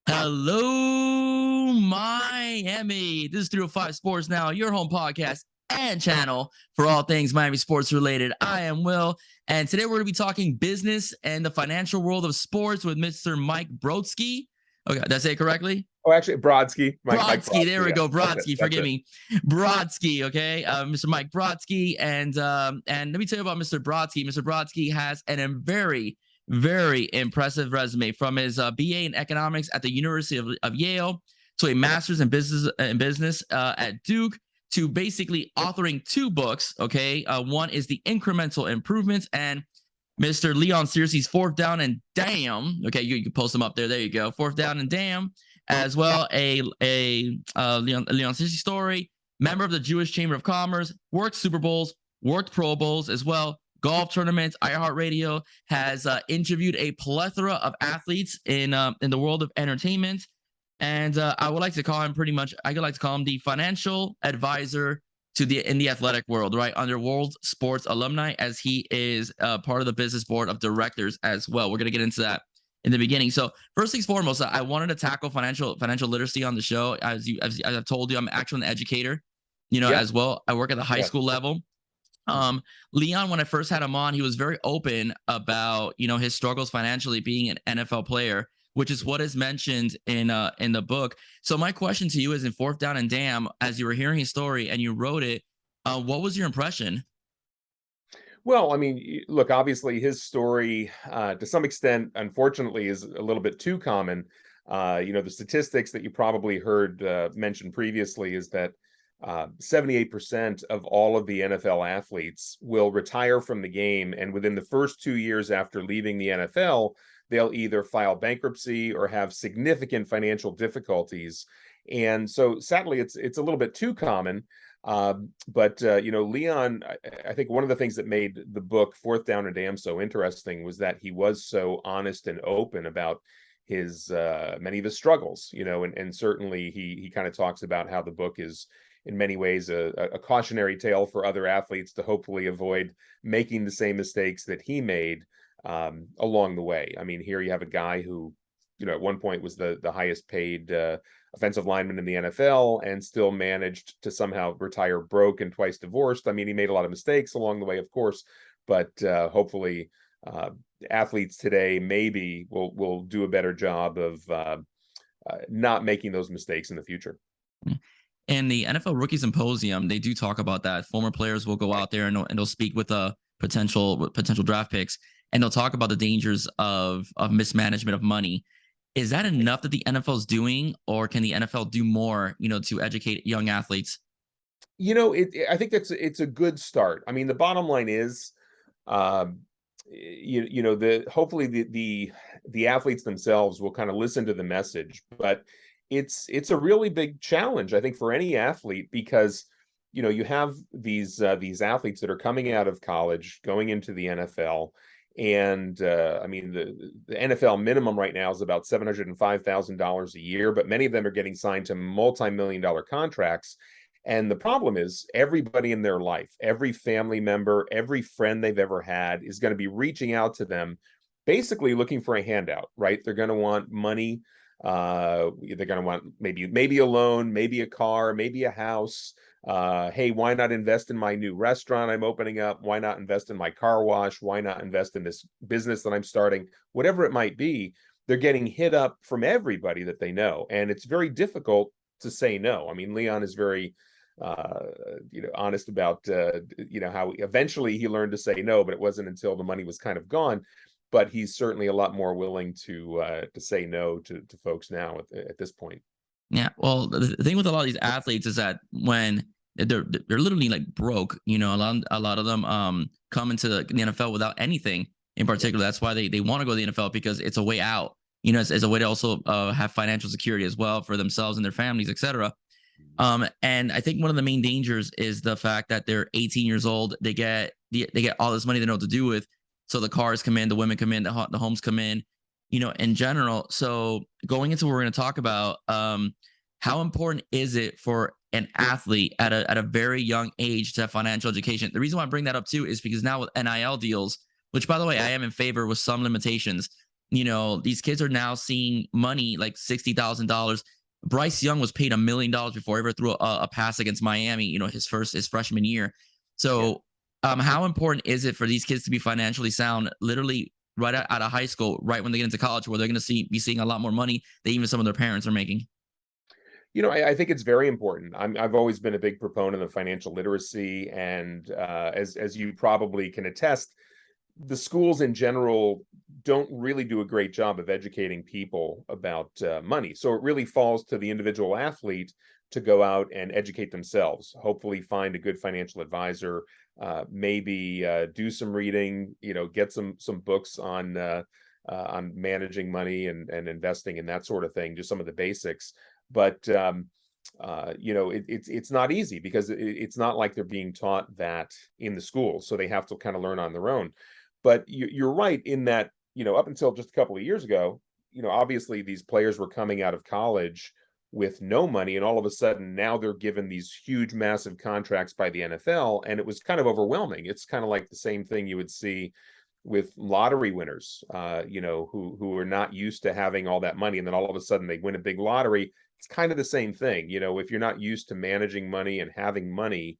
Hello, Miami. This is 305 Sports Now, your home podcast and channel for all things Miami sports related. I am Will, and today we're going to be talking business and the financial world of sports with Mr. Mike Brodsky. Okay, did I say it correctly? Oh, actually, Brodsky. Mike Brodsky, there Brodsky. we Yeah, go. that's it. Brodsky, That's forgive it. me. Brodsky, okay? Mr. Mike Brodsky. And let me tell you about Mr. Brodsky. Mr. Brodsky has a very impressive resume from his BA in economics at the University of Yale to a master's in business at Duke to basically authoring two books, okay? One is The Incremental Improvements and Mr. Leon Searcy's Fourth Down and Damn. Okay, you can post them up there. There you go. Fourth Down and Damn, as well Leon Searcy story. Member of the Jewish Chamber of Commerce, worked Super Bowls, worked Pro Bowls as well. Golf tournaments. iHeartRadio has interviewed a plethora of athletes in the world of entertainment, and I would like to call him the financial advisor in the athletic world, right? Under World Sports Alumni, as he is part of the business board of directors as well. We're gonna get into that in the beginning. So first things foremost, I wanted to tackle financial literacy on the show. As I've told you, I'm actually an educator, Yep. as well. I work at the high Yes. school level. Leon, when I first had him on, he was very open about his struggles financially being an NFL player, which is what is mentioned in the book. So my question to you is, in Fourth Down and Damn, as you were hearing his story and you wrote it, what was your impression? Well, I mean, look, obviously his story, to some extent, unfortunately, is a little bit too common. The statistics that you probably heard mentioned previously is that 78% of all of the NFL athletes will retire from the game, and within the first 2 years after leaving the NFL, they'll either file bankruptcy or have significant financial difficulties. And so, sadly, it's a little bit too common. But Leon, I think one of the things that made the book Fourth Down and Damn so interesting was that he was so honest and open about his many of his struggles, and certainly he kind of talks about how the book is in many ways a cautionary tale for other athletes to hopefully avoid making the same mistakes that he made along the way. I mean, here you have a guy who, at one point was the highest paid offensive lineman in the NFL and still managed to somehow retire broke and twice divorced. I mean, he made a lot of mistakes along the way, of course, but hopefully athletes today maybe will do a better job of not making those mistakes in the future. In the NFL Rookie Symposium, they do talk about that. Former players will go out there and they'll speak with potential draft picks, and they'll talk about the dangers of mismanagement of money. Is that enough that the NFL is doing, or can the NFL do more, to educate young athletes? I think it's a good start. I mean, the bottom line is, hopefully the athletes themselves will kind of listen to the message, but it's a really big challenge, I think, for any athlete, because you have these athletes that are coming out of college, going into the NFL. And I mean, the NFL minimum right now is about $705,000 a year, but many of them are getting signed to multi-million-dollar contracts. And the problem is, everybody in their life, every family member, every friend they've ever had is going to be reaching out to them, basically looking for a handout, right? They're going to want money. They're going to want maybe a loan, maybe a car, maybe a house. Hey, why not invest in my new restaurant I'm opening up? Why not invest in my car wash? Why not invest in this business that I'm starting? Whatever it might be, they're getting hit up from everybody that they know. And it's very difficult to say no. I mean, Leon is very, honest about, how eventually he learned to say no, but it wasn't until the money was kind of gone. But he's certainly a lot more willing to say no to folks now at this point. Yeah, well, the thing with a lot of these athletes is that when they're literally like broke, a lot of them come into the NFL without anything in particular. That's why they want to go to the NFL, because it's a way out. It's a way to also have financial security as well for themselves and their families, etc. And I think one of the main dangers is the fact that they're 18 years old. They get all this money they know what to do with. So the cars come in, the women come in, the homes come in, in general. So going into what we're going to talk about, how important is it for an athlete at a very young age to have financial education? The reason why I bring that up too is because now with NIL deals, which by the way, I am in favor with some limitations. these kids are now seeing money like $60,000. Bryce Young was paid $1 million before he ever threw a pass against Miami, his freshman year. Yeah. So, how important is it for these kids to be financially sound, literally right out of high school, right when they get into college, where they're going to be seeing a lot more money than even some of their parents are making? I think it's very important. I've always been a big proponent of financial literacy, and as you probably can attest, the schools in general don't really do a great job of educating people about money. So it really falls to the individual athlete to go out and educate themselves. Hopefully, find a good financial advisor. Maybe do some reading. Get some books on managing money and investing and that sort of thing. Just some of the basics. But it's not easy because it's not like they're being taught that in the school, so they have to kind of learn on their own. But you're right in that, up until just a couple of years ago, obviously these players were coming out of college with no money, and all of a sudden now they're given these huge, massive contracts by the NFL, and it was kind of overwhelming. It's kind of like the same thing you would see with lottery winners, who are not used to having all that money, and then all of a sudden they win a big lottery. It's kind of the same thing. If you're not used to managing money and having money,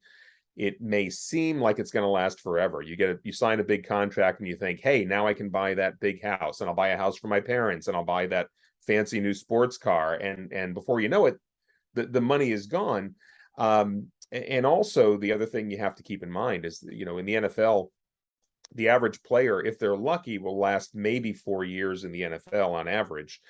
it may seem like it's going to last forever. You sign a big contract and you think, hey, now I can buy that big house, and I'll buy a house for my parents, and I'll buy that fancy new sports car. And before you know it, the money is gone. And also the other thing you have to keep in mind is, in the NFL, the average player, if they're lucky, will last maybe 4 years in the NFL on average.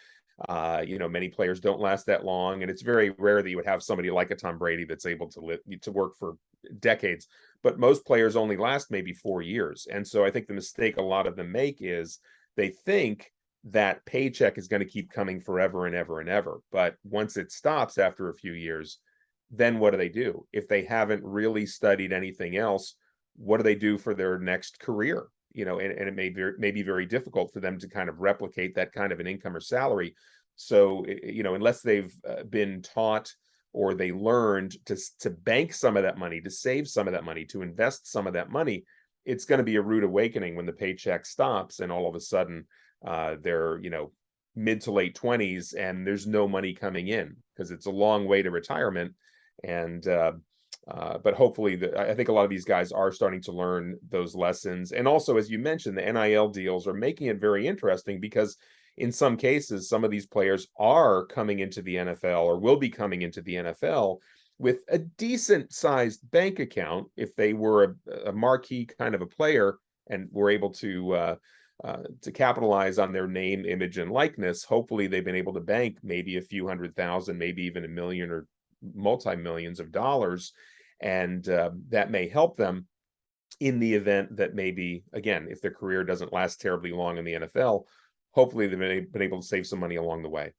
Many players don't last that long, and it's very rare that you would have somebody like a Tom Brady that's able to work for decades. But most players only last maybe 4 years. And so I think the mistake a lot of them make is they think that paycheck is going to keep coming forever and ever and ever. But once it stops after a few years, then what do? If they haven't really studied anything else, what do they do for their next career? And it may be very difficult for them to kind of replicate that kind of an income or salary. So, unless they've been taught or they learned to bank some of that money, to save some of that money, to invest some of that money, it's going to be a rude awakening when the paycheck stops and all of a sudden they're, mid to late 20s and there's no money coming in, because it's a long way to retirement. And but hopefully, I think a lot of these guys are starting to learn those lessons. And also, as you mentioned, the NIL deals are making it very interesting, because in some cases, some of these players are coming into the NFL or will be coming into the NFL with a decent sized bank account if they were a marquee kind of a player and were able to capitalize on their name, image, and likeness. Hopefully, they've been able to bank maybe a few $100,000, maybe even $1 million or multi-millions of dollars. And that may help them in the event that maybe, again, if their career doesn't last terribly long in the NFL, hopefully they've been able to save some money along the way.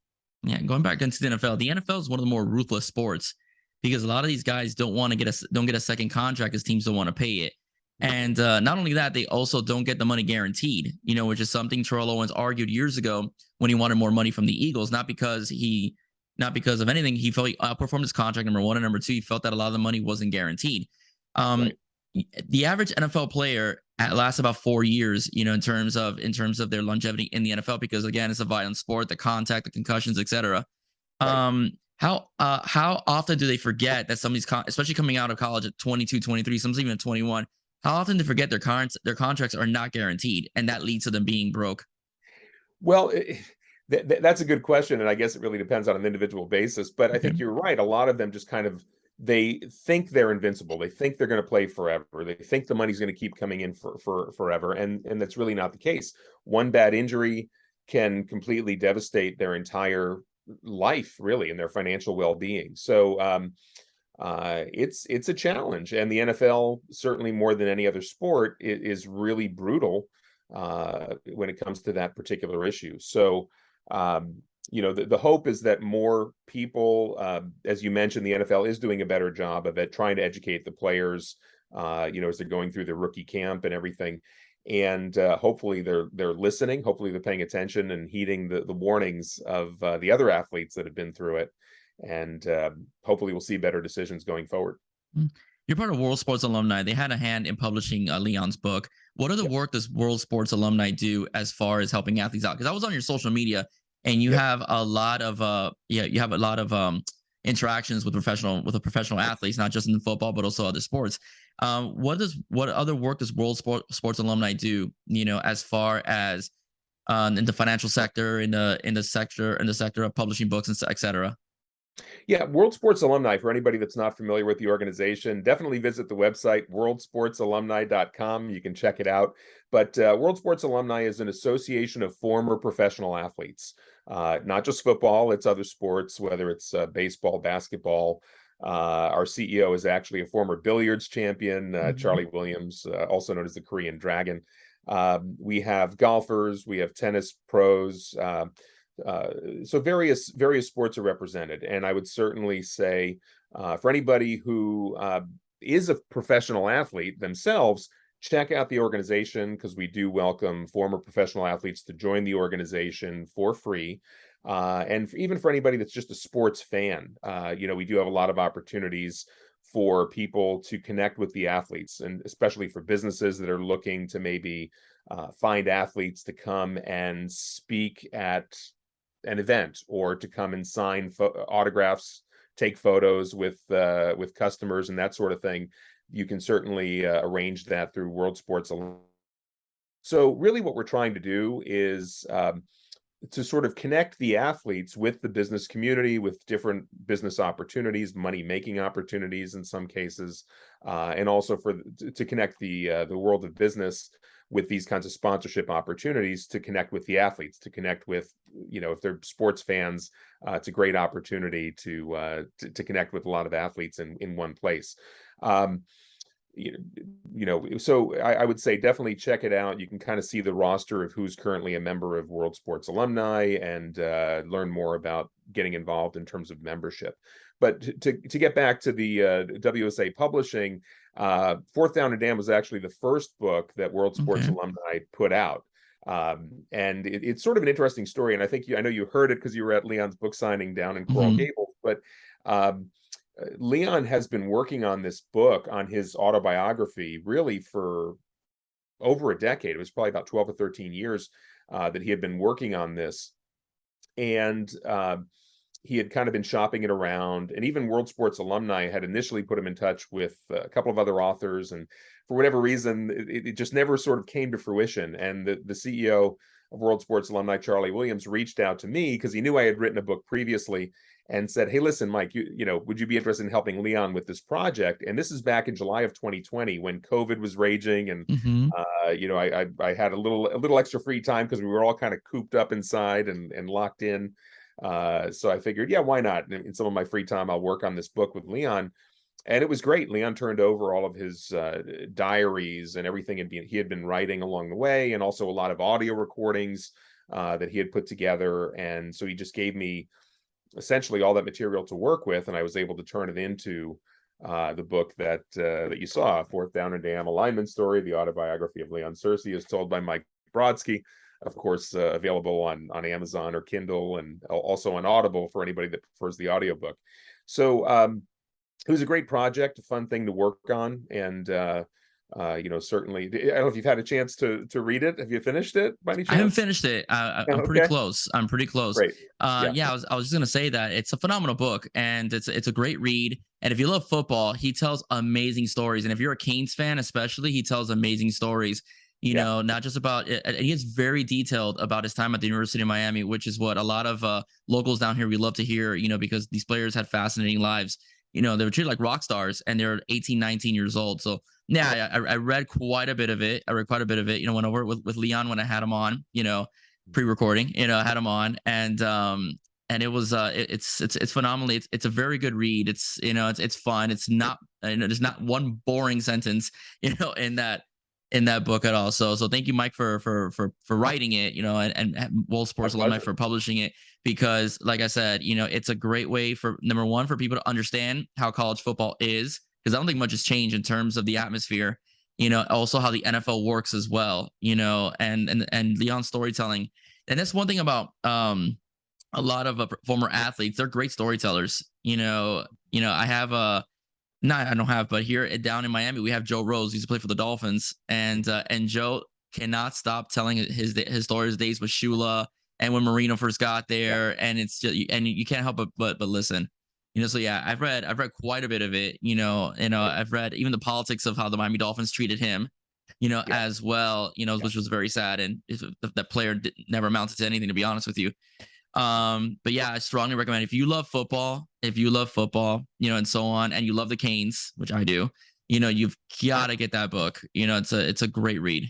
Yeah, going back into the NFL is one of the more ruthless sports, because a lot of these guys don't get a second contract because teams don't want to pay it. And not only that, they also don't get the money guaranteed, which is something Terrell Owens argued years ago when he wanted more money from the Eagles, not because of anything. He felt he outperformed his contract, number one, and number two, he felt that a lot of the money wasn't guaranteed. Right. The average NFL player lasts about 4 years, in terms of their longevity in the NFL, because again, it's a violent sport, the contact, the concussions, etc. Right. How often do they forget that some of these, especially coming out of college at 22, 23, some even at 21, how often do they forget their contracts are not guaranteed, and that leads to them being broke? Well, that's a good question, and I guess it really depends on an individual basis. But I Okay. think you're right. A lot of them just kind of, they think they're invincible. They think they're going to play forever. They think the money's going to keep coming in for forever, and that's really not the case. One bad injury can completely devastate their entire life, really, and their financial well-being. So it's a challenge, and the NFL, certainly more than any other sport, is really brutal when it comes to that particular issue. So the hope is that more people, as you mentioned, the NFL is doing a better job of it, trying to educate the players, as they're going through their rookie camp and everything. And hopefully they're listening. Hopefully they're paying attention and heeding the warnings of the other athletes that have been through it. And hopefully we'll see better decisions going forward. Mm. You're part of World Sports Alumni. They had a hand in publishing Leon's book. what other Yep. work does World Sports Alumni do as far as helping athletes out? Because I was on your social media, and you Yep. have a lot of you have a lot of interactions with professional athletes, not just in football but also other sports. What other work does Sports Alumni do? As far as in the financial sector, in the sector of publishing books and et cetera. Yeah, World Sports Alumni, for anybody that's not familiar with the organization, definitely visit the website worldsportsalumni.com. You can check it out. But World Sports Alumni is an association of former professional athletes, not just football, it's other sports, whether it's baseball, basketball. Our CEO is actually a former billiards champion, Mhm. Charlie Williams, also known as the Korean Dragon. We have golfers, we have tennis pros. Uh, so various sports are represented, and I would certainly say for anybody who is a professional athlete themselves, check out the organization because we do welcome former professional athletes to join the organization for free. And even for anybody that's just a sports fan, we do have a lot of opportunities for people to connect with the athletes, and especially for businesses that are looking to maybe find athletes to come and speak at an event or to come and sign autographs, take photos with customers and that sort of thing. You can certainly arrange that through World Sports. So really what we're trying to do is to sort of connect the athletes with the business community, with different business opportunities, money making opportunities in some cases, and also to connect the world of business with these kinds of sponsorship opportunities, to connect with the athletes, to connect with, if they're sports fans, it's a great opportunity to connect with a lot of athletes in one place. Um, so I would say definitely check it out. You can kind of see the roster of who's currently a member of World Sports Alumni, and learn more about getting involved in terms of membership. But to get back to the WSA publishing, Fourth Down and Down was actually the first book that World Sports Okay. Alumni put out. And it's sort of an interesting story. And I know you heard it because you were at Leon's book signing down in Coral Hmm. Gables, but um, Leon has been working on this book, on his autobiography, really for over a decade. It was probably about 12 or 13 years that he had been working on this. And he had kind of been shopping it around. And even World Sports Alumni had initially put him in touch with a couple of other authors. And for whatever reason, it just never sort of came to fruition. And the CEO of World Sports Alumni, Charlie Williams, reached out to me because he knew I had written a book previously, and said, "Hey, listen, Mike, would you be interested in helping Leon with this project?" And this is back in July of 2020 when COVID was raging, and Hmm. I had a little extra free time because we were all kind of cooped up inside and locked in. So I figured, yeah, why not? In some of my free time, I'll work on this book with Leon. And it was great. Leon turned over all of his diaries and everything he had been writing along the way, and also a lot of audio recordings that he had put together. And so he just gave me essentially all that material to work with, and I was able to turn it into the book that you saw, Fourth Down and Down: A Lineman Story, the autobiography of Leon Searcy, is told by Mike Brodsky. Of course, available on Amazon or Kindle, and also on Audible for anybody that prefers the audiobook. So it was a great project, a fun thing to work on, and certainly, I don't know if you've had a chance to read it. Have you finished it by any I haven't chance? finished it. Yeah, I'm pretty okay, close. I'm pretty close. great. Yeah, Yeah, I was just gonna say that it's a phenomenal book, and it's a great read. And if you love football, he tells amazing stories. And if you're a Canes fan, especially, he tells amazing stories. yeah, Not just about it, and he is very detailed about his time at the University of Miami, which is what a lot of locals down here we love to hear. Because these players had fascinating lives. They were treated like rock stars, and they're 18, 19 years old. So yeah, I read quite a bit of it. I read quite a bit of it. Went over it with Leon when I had him on. Pre-recording. I had him on, and it was it's phenomenally. It's a very good read. It's fun. It's not there's not one boring sentence in that book at all. So thank you, Mike, for writing it. And World my Sports Alumni pleasure. for publishing it, because like I said, it's a great way for number one for people to understand how college football is, because I don't think much has changed in terms of the atmosphere. Also how the NFL works as well. And Leon's storytelling, and that's one thing about a lot of former athletes. They're great storytellers. I have a No, I don't have, but here down in Miami, we have Joe Rose. He used to play for the Dolphins, and Joe cannot stop telling his stories, days with Shula, and when Marino first got Yeah. there, and it's just, and you can't help but listen. So yeah, I've read quite a bit of it. Right. I've read even the politics of how the Miami Dolphins treated him. Yeah. As well. Yeah. Which was very sad, and that player never amounted to anything, to be honest with you. But yeah, I strongly recommend if you love football, and so on, and you love the Canes, which I do, you've got to get that book. It's a great read.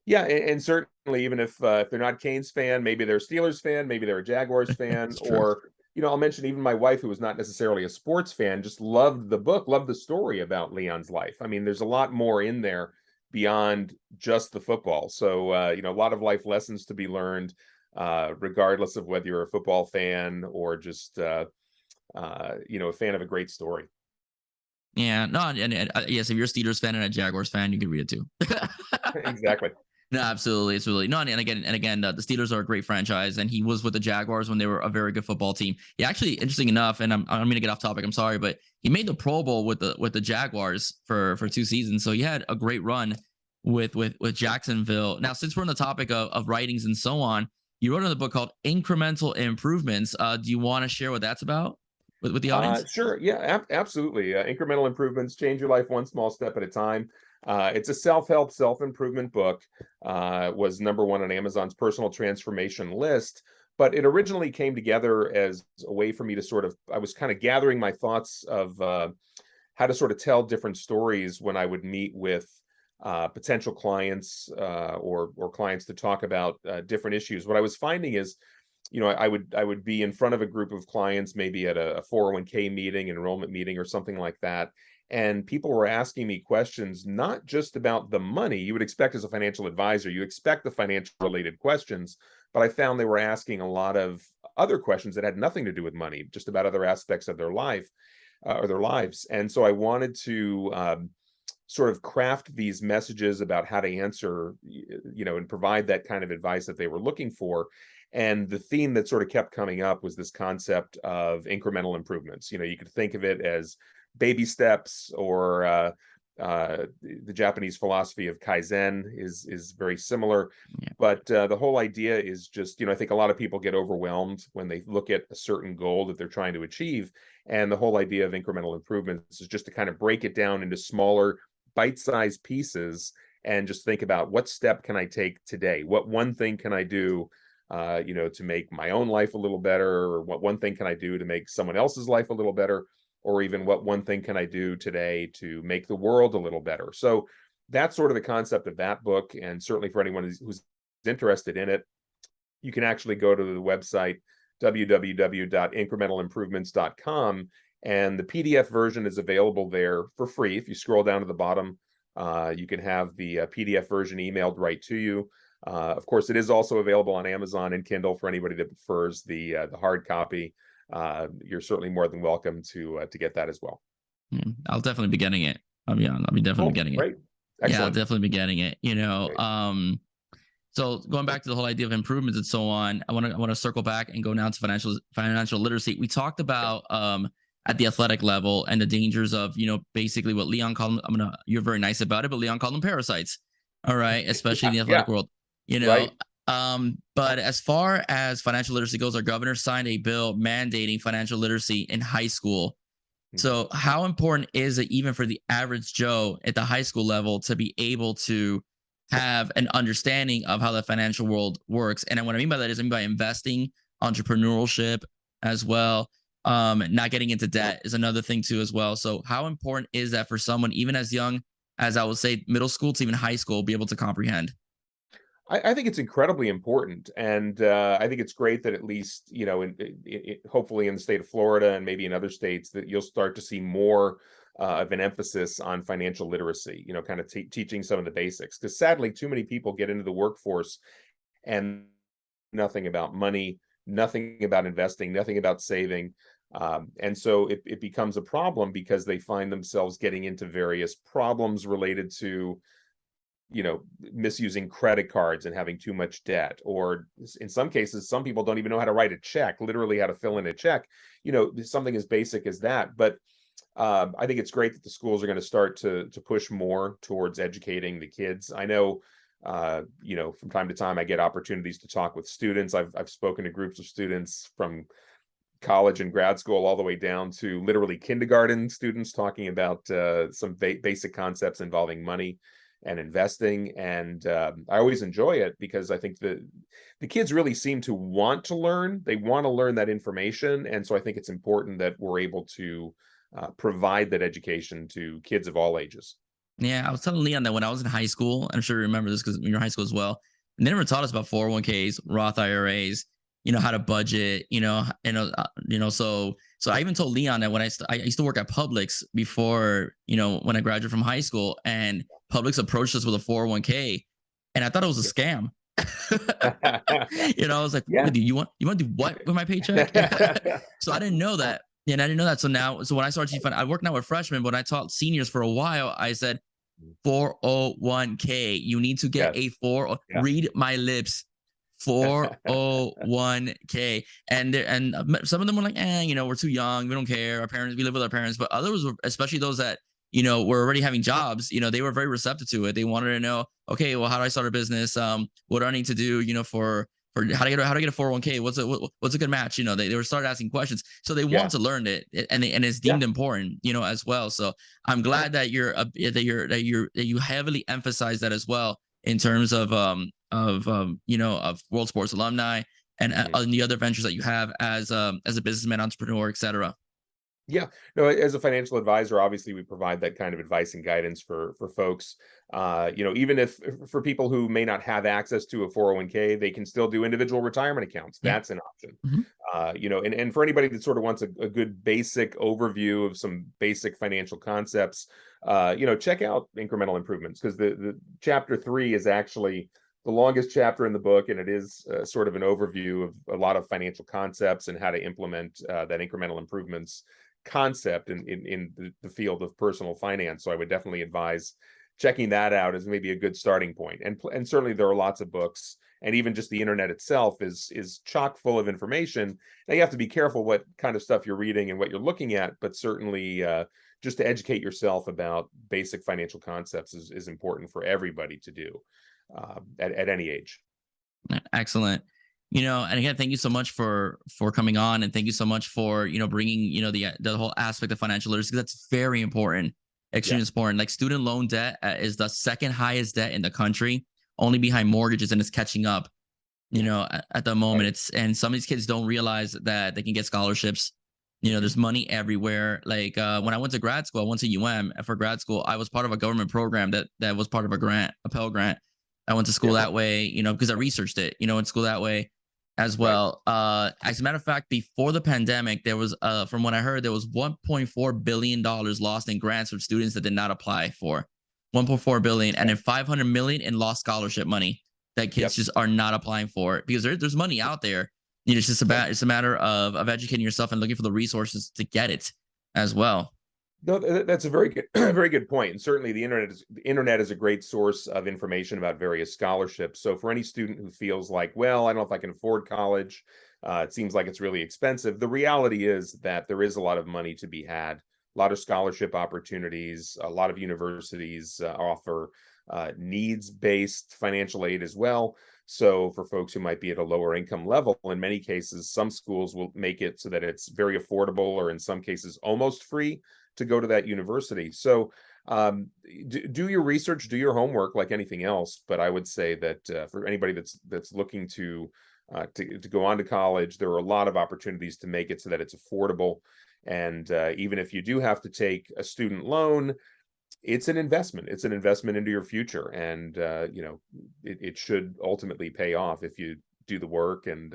Yeah, and certainly even if they're not Canes fan, maybe they're a Steelers fan, maybe they're a Jaguars fan, It's true. or I'll mention even my wife, who was not necessarily a sports fan, just loved the book, loved the story about Leon's life. I mean, there's a lot more in there beyond just the football. So a lot of life lessons to be learned, regardless of whether you're a football fan or just a fan of a great story. Yeah, no, and yes, if you're a Steelers fan and a Jaguars fan, you can read it too. Exactly. No, absolutely. It's really no, and again, the Steelers are a great franchise, and he was with the Jaguars when they were a very good football team. He actually, interesting enough, and I'm going to get off topic. I'm sorry, but he made the Pro Bowl with the Jaguars for 2 seasons, so he had a great run with Jacksonville. Now, since we're on the topic of writings and so on, you wrote another book called Incremental Improvements. Do you want to share what that's about with the audience? Sure. Yeah, absolutely. Incremental improvements, change your life one small step at a time. It's a self-help, self-improvement book. Was number one on Amazon's personal transformation list, but it originally came together as a way for me to I was kind of gathering my thoughts of how to sort of tell different stories when I would meet with potential clients or clients to talk about different issues. What I was finding is I would be in front of a group of clients, maybe at a 401k meeting, enrollment meeting, or something like that. And people were asking me questions, not just about the money you would expect as a financial advisor. You expect the financial related questions, but I found they were asking a lot of other questions that had nothing to do with money, just about other aspects of their life or their lives. And so I wanted to sort of craft these messages about how to answer, and provide that kind of advice that they were looking for. And the theme that sort of kept coming up was this concept of incremental improvements. You could think of it as baby steps, or the Japanese philosophy of Kaizen is very similar. Yeah. But the whole idea is just, I think a lot of people get overwhelmed when they look at a certain goal that they're trying to achieve. And the whole idea of incremental improvements is just to kind of break it down into smaller, bite-sized pieces and just think about, what step can I take today? What one thing can I do to make my own life a little better, or what one thing can I do to make someone else's life a little better, or even what one thing can I do today to make the world a little better. So that's sort of the concept of that book. And certainly for anyone who's interested in it, you can actually go to the website www.incrementalimprovements.com, and the PDF version is available there for free. If you scroll down to the bottom, you can have the PDF version emailed right to you. Of course, it is also available on Amazon and Kindle for anybody that prefers the hard copy. You're certainly more than welcome to get that as well. I'll definitely be getting it. I'll be definitely Oh, getting it. great. Yeah, I'll Excellent. definitely be getting it. Great. So going back to the whole idea of improvements and so on, I want to circle back and go now to financial literacy. We talked about at the athletic level and the dangers of, basically what Leon called them. You're very nice about it, but Leon called them parasites. All right, especially in Yeah, the yeah, athletic world. You know, right. but as far as financial literacy goes, our governor signed a bill mandating financial literacy in high school. Mhm. So, how important is it even for the average Joe at the high school level to be able to have an understanding of how the financial world works? And what I mean by that is, I mean by investing, entrepreneurship as well. Not getting into debt is another thing too, as well. So, how important is that for someone, even as young as I would say middle school to even high school, be able to comprehend? I think it's incredibly important, and I think it's great that at least hopefully in the state of Florida and maybe in other states, that you'll start to see more of an emphasis on financial literacy. Kind of teaching some of the basics, because sadly, too many people get into the workforce and nothing about money, nothing about investing, nothing about saving. And so it becomes a problem because they find themselves getting into various problems related to misusing credit cards and having too much debt, or in some cases, some people don't even know how to write a check, literally how to fill in a check, something as basic as that. But I think it's great that the schools are going to start to push more towards educating the kids. I know, from time to time, I get opportunities to talk with students. I've spoken to groups of students from college and grad school all the way down to literally kindergarten students talking about some basic concepts involving money and investing. And I always enjoy it because I think the kids really seem to want to learn. They want to learn that information. And so I think it's important that we're able to provide that education to kids of all ages. Yeah, I was telling Leon that when I was in high school, I'm sure you remember this because you're in high school as well. And they never taught us about 401ks, Roth IRAs, how to budget, so I even told Leon that when I used to work at Publix before, when I graduated from high school, and Publix approached us with a 401k, and I thought it was a scam. I was like, Yeah. you want to do what with my paycheck? So I didn't know that. And I didn't know that. So when I started teaching, I work now with freshmen, but when I taught seniors for a while, I said 401k. You need to get Yes. a Yeah. read my lips. 401k. And some of them were like, we're too young, we don't care. We live with our parents. But others were, especially those that were already having jobs, they were very receptive to it. They wanted to know, okay, well, how do I start a business? What do I need to do, for how to get a 401k? What's a good match? They were started asking questions. So they Yeah. want to learn it, and it's deemed important, as well. So I'm glad that you heavily emphasize that as well in terms of of World Sports Alumni and the other ventures that you have as a businessman, entrepreneur, etc. Yeah, no, as a financial advisor, obviously we provide that kind of advice and guidance for folks. Even if for people who may not have access to a 401k, they can still do individual retirement accounts. Yeah. That's an option. Mm-hmm. And for anybody that sort of wants a good basic overview of some basic financial concepts, check out Incremental Improvements, because the chapter 3 is actually the longest chapter in the book, and it is sort of an overview of a lot of financial concepts and how to implement that incremental improvements concept in the field of personal finance. So I would definitely advise checking that out as maybe a good starting point. And certainly there are lots of books, and even just the internet itself is chock full of information. Now you have to be careful what kind of stuff you're reading and what you're looking at, but certainly just to educate yourself about basic financial concepts is important for everybody to do at any age. Excellent. And again, thank you so much for coming on, and thank you so much for bringing the whole aspect of financial literacy. That's very important, extremely important. Like, student loan debt is the second highest debt in the country, only behind mortgages, and it's catching up. At the moment, and some of these kids don't realize that they can get scholarships. There's money everywhere. Like, when I went to grad school, I went to UM, and for grad school, I was part of a government program that was part of a Pell Grant. I went to school that way, because I researched it, in school that way as well. As a matter of fact, before the pandemic, there was, from what I heard, there was $1.4 billion lost in grants from students that did not apply for. 1.4 billion, and then 500 million in lost scholarship money that kids just are not applying for, because there's money out there. It's a matter of educating yourself and looking for the resources to get it as well. No, that's a very good, very good point. And certainly the internet is a great source of information about various scholarships. So for any student who feels like, well, I don't know if I can afford college, it seems like it's really expensive. The reality is that there is a lot of money to be had, a lot of scholarship opportunities. A lot of universities offer needs-based financial aid as well. So for folks who might be at a lower income level, in many cases, some schools will make it so that it's very affordable, or in some cases almost free, to go to that university. So do your research, do your homework like anything else. But I would say that for anybody that's looking to go on to college, there are a lot of opportunities to make it so that it's affordable. And even if you do have to take a student loan, it's an investment. It's an investment into your future, and it should ultimately pay off if you do the work and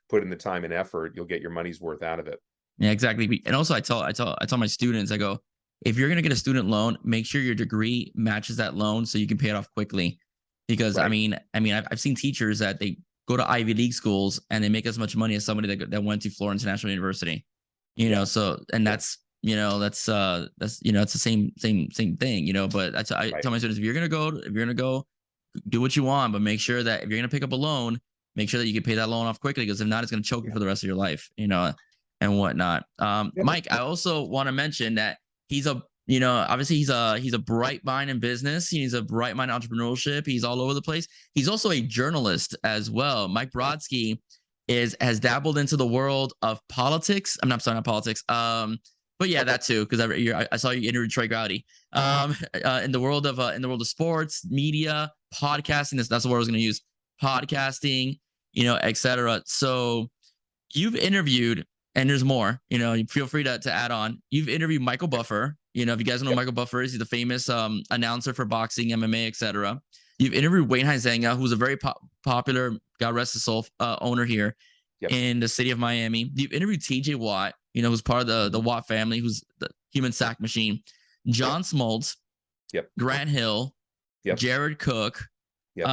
put in the time and effort. You'll get your money's worth out of it. Yeah, exactly. And also, I tell my students, I go, if you're gonna get a student loan, make sure your degree matches that loan so you can pay it off quickly. Because I mean, I've seen teachers that they go to Ivy League schools and they make as much money as somebody that went to Florence National University. So, and that's it's the same thing. But I tell my students, if you're gonna go, do what you want, but make sure that if you're gonna pick up a loan, make sure that you can pay that loan off quickly, because if not, it's gonna choke you for the rest of your life. and whatnot. Yeah. Mike, I also want to mention that he's a obviously he's a bright mind in business. He's a bright mind in entrepreneurship. He's all over the place. He's also a journalist as well. Mike Brodsky has dabbled into the world of politics. I'm not sorry, not politics. But yeah, Okay. that too, because I saw you interview Trey Gowdy. In the world of sports, media, podcasting. That's the word I was going to use. Podcasting, etc. So you've interviewed, and there's more. Feel free to add on. You've interviewed Michael Buffer. If you guys know who Yep. Michael Buffer is, he's the famous announcer for boxing, MMA, etc. You've interviewed Wayne Huizenga, who's a very popular, God rest his soul, owner here Yep. in the city of Miami. You've interviewed TJ Watt, who's part of the Watt family, who's the human sack machine. John Smoltz, Yep. Grant Hill, Yep. Jared Cook. Yep.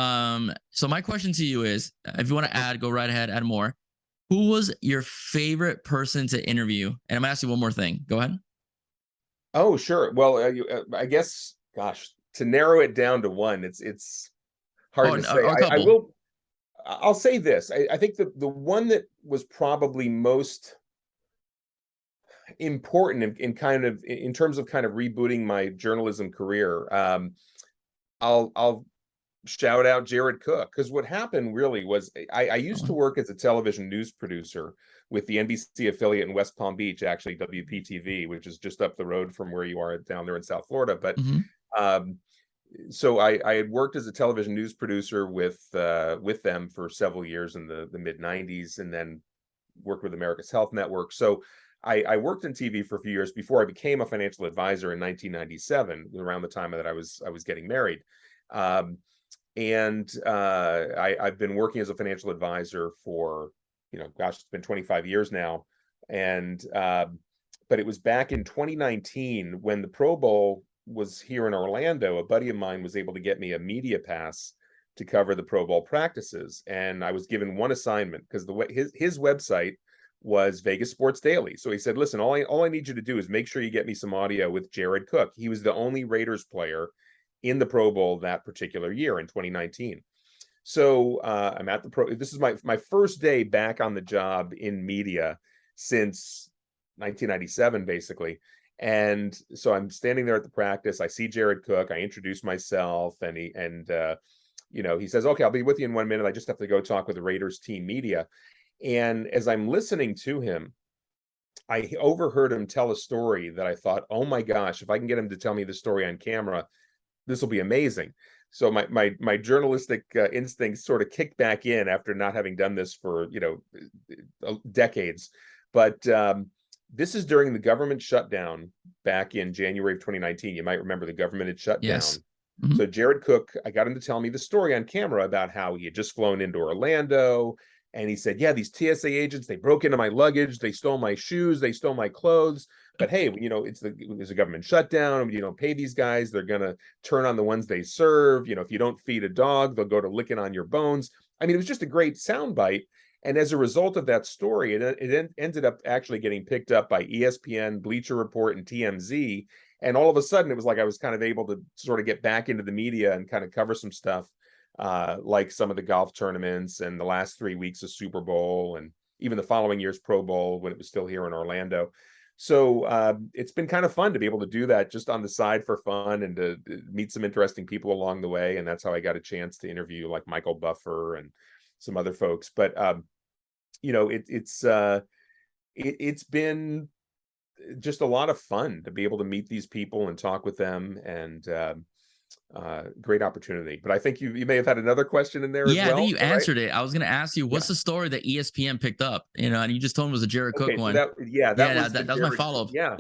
So my question to you is, if you want to add, go right ahead, add more. Who was your favorite person to interview? And I'm gonna ask you one more thing. Go ahead. Oh, sure. Well, I guess, gosh, to narrow it down to one, it's hard to say. Or a couple. I'll say this. I think the one that was probably most important in terms of kind of rebooting my journalism career. I'll shout out Jared Cook, because what happened really was I used to work as a television news producer with the NBC affiliate in West Palm Beach, actually WPTV, which is just up the road from where you are down there in South Florida. But so I had worked as a television news producer with them for several years in the mid 90s, and then worked with America's Health Network. So I worked in TV for a few years before I became a financial advisor in 1997, around the time that I was getting married. I've been working as a financial advisor for, it's been 25 years now. And but it was back in 2019 when the Pro Bowl was here in Orlando. A buddy of mine was able to get me a media pass to cover the Pro Bowl practices, and I was given one assignment, because the way his website was Vegas Sports Daily. So he said, listen, all I need you to do is make sure you get me some audio with Jared Cook. He was the only Raiders player in the Pro Bowl that particular year in 2019. So I'm at the this is my first day back on the job in media since 1997, basically. And so I'm standing there at the practice. I see Jared Cook. I introduce myself, and he says, okay, I'll be with you in 1 minute. I just have to go talk with the Raiders team media. And as I'm listening to him, I overheard him tell a story that I thought, oh my gosh, if I can get him to tell me the story on camera, this will be amazing. So my journalistic instincts sort of kicked back in after not having done this for decades. But this is during the government shutdown back in January of 2019. You might remember the government had shut down. So Jared Cook, I got him to tell me the story on camera about how he had just flown into Orlando. And he said, yeah, these TSA agents, they broke into my luggage. They stole my shoes. They stole my clothes. But hey, there's a government shutdown. You don't pay these guys. They're going to turn on the ones they serve. If you don't feed a dog, they'll go to licking on your bones. I mean, it was just a great soundbite. And as a result of that story, it ended up actually getting picked up by ESPN, Bleacher Report, and TMZ. And all of a sudden, it was like I was kind of able to sort of get back into the media and kind of cover some stuff, like some of the golf tournaments and the last 3 weeks of Super Bowl, and even the following year's Pro Bowl when it was still here in Orlando. So it's been kind of fun to be able to do that just on the side for fun, and to meet some interesting people along the way. And that's how I got a chance to interview like Michael Buffer and some other folks. But it's been just a lot of fun to be able to meet these people and talk with them, and great opportunity. But I think you may have had another question in there as well. Yeah, I think you answered it. I was going to ask you, what's the story that ESPN picked up? And you just told me it was a Jared Cook one. That was my follow-up. Yeah,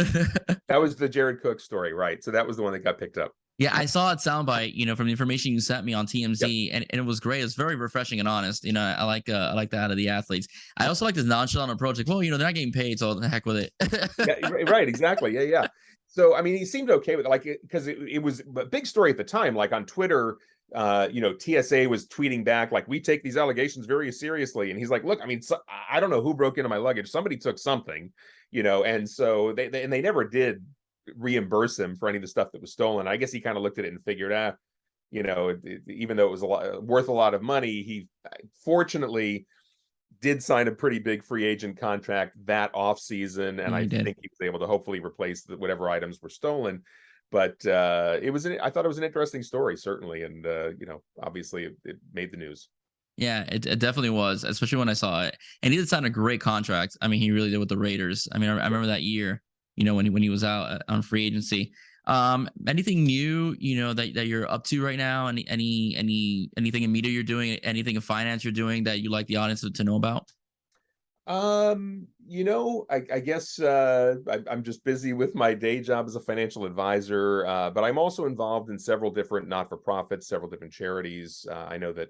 that was the Jared Cook story, right? So that was the one that got picked up. Yeah, I saw it soundbite, from the information you sent me on TMZ, and it was great. It's very refreshing and honest. I like that out of the athletes. I also like this nonchalant approach. Like, well, they're not getting paid, so the heck with it. Yeah, right, exactly. Yeah. So I mean, he seemed okay with it, because it was a big story at the time. Like on Twitter, TSA was tweeting back like, we take these allegations very seriously, and he's like, look, I mean, I don't know who broke into my luggage. Somebody took something, and so they never did reimburse him for any of the stuff that was stolen. I guess he kind of looked at it and figured, even though it was worth a lot of money, he fortunately did sign a pretty big free agent contract that offseason, and Yeah, I he did. think he was able to hopefully replace whatever items were stolen. But I thought it was an interesting story, certainly, and obviously it made the news. Yeah, it definitely was, especially when I saw it. And he did sign a great contract. I mean, he really did with the Raiders. I mean, I remember that year, when he was out on free agency. Anything new, that you're up to right now? Anything in media you're doing? Anything in finance you're doing that you like the audience to know about? I guess I'm just busy with my day job as a financial advisor, but I'm also involved in several different not-for-profits, several different charities. I know that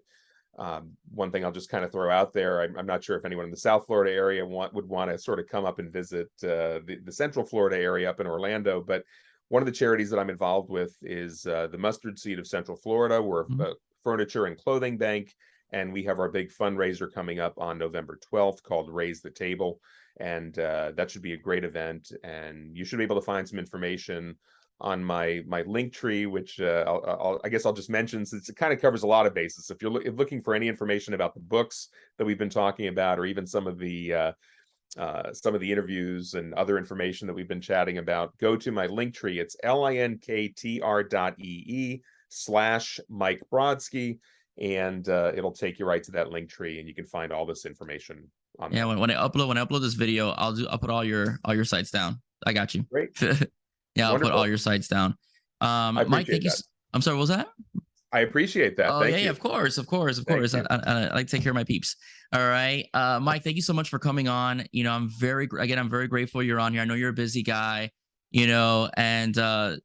one thing I'll just kind of throw out there, I'm not sure if anyone in the South Florida area would want to sort of come up and visit the Central Florida area up in Orlando, but one of the charities that I'm involved with is the Mustard Seed of Central Florida. We're Mhm. a furniture and clothing bank, and we have our big fundraiser coming up on November 12th called Raise the Table, and that should be a great event. And you should be able to find some information on my link tree, which I guess I'll just mention since it kind of covers a lot of bases. If you're looking for any information about the books that we've been talking about, or even some of the interviews and other information that we've been chatting about, go to my link tree. It's linktr.ee/Mike Brodsky, and it'll take you right to that link tree, and you can find all this information on Yeah, there. when I upload this video, I'll put all your sites down. I got you. Great, Yeah, I'll put all wonderful. your sites down. I Mike, appreciate thank you. that. I'm sorry, what was that? I appreciate that. Oh yeah, Thank yeah, you. of course, of course, of Thank course. I, you. I, I like to take care of my peeps. All right, Mike, thank you so much for coming on. I'm very grateful you're on here. I know you're a busy guy, and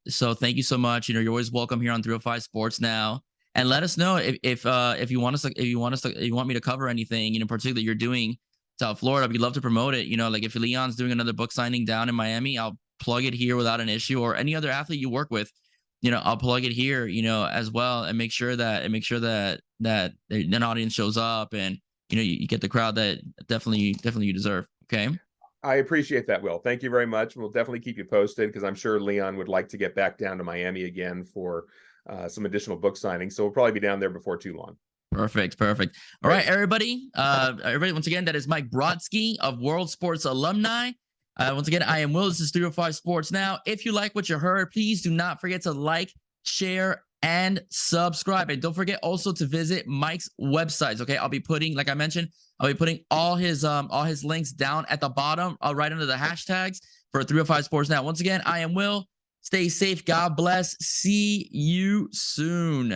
so thank you so much. You're always welcome here on 305 Sports now. And let us know if you want us to, if you want me to cover anything, particularly you're doing South Florida. We'd love to promote it. Like if Leon's doing another book signing down in Miami, I'll plug it here without an issue, or any other athlete you work with. I'll plug it here, as well, and make sure that an audience shows up, and you get the crowd that definitely you deserve. Okay. I appreciate that, Will. Thank you very much. We'll definitely keep you posted because I'm sure Leon would like to get back down to Miami again for some additional book signings. So we'll probably be down there before too long. Perfect. All Great. right, everybody, once again, that is Mike Brodsky of World Sports Alumni. Once again, I am Will. This is 305 Sports Now. If you like what you heard, please do not forget to like, share, and subscribe. And don't forget also to visit Mike's websites. Okay, I'll be putting, like I mentioned, all his links down at the bottom, right under the hashtags for 305 Sports Now. Once again, I am Will. Stay safe. God bless. See you soon.